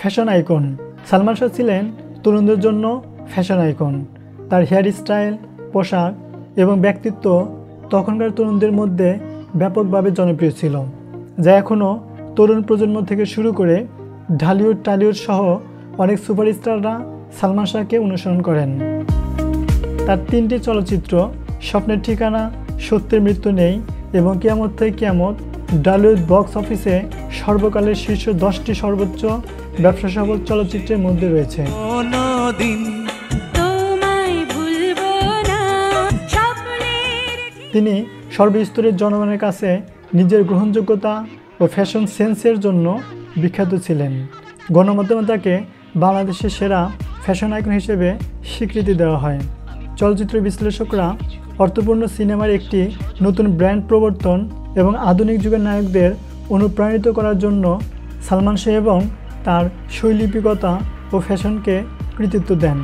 Fashion icon. Salman Shah ছিলেন তরুণদের জন্য ফ্যাশন আইকন। তার হেয়ার স্টাইল, পোশাক এবং ব্যক্তিত্ব তখনকার তরুণদের মধ্যে ব্যাপকভাবে জনপ্রিয় ছিল, যা এখনও তরুণ প্রজন্ম থেকে শুরু করে ঢালিউড টালিউড সহ অনেক সুপারস্টাররা সালমান শাহকে অনুসরণ করেন। তার 3টি চলচ্চিত্র স্বপ্নের ঠিকানা, সত্যের মৃত্যু নেই এবং কিয়ামত থেকে কিয়ামত ঢালিউড বক্স অফিসে সর্বকালের শীর্ষ 10টি সর্বোচ্চ ব্যবসা সফল চলচ্চিত্রের মধ্যে রয়েছে। তিনি সর্বস্তরের জনগণের কাছে নিজের গ্রহণযোগ্যতা ও ফ্যাশন সেন্সের জন্য বিখ্যাত ছিলেন। গণমাধ্যমে তাকে বাংলাদেশের সেরা ফ্যাশন আইকন হিসেবে স্বীকৃতি দেওয়া হয়। চলচ্চিত্র বিশ্লেষকরা অর্থপূর্ণ সিনেমার একটি নতুন ব্র্যান্ড প্রবর্তন এবং আধুনিক যুগের নায়কদের অনুপ্রাণিত করার জন্য সালমান শাহ এবং তার শৈল্পিকতা ও ফ্যাশনকে কৃতিত্ব দেন।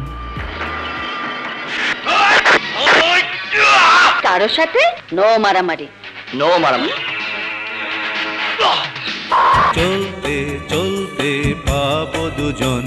কারোর সাথে নো মারামারি। চলতে চলতে পাবো দুজন।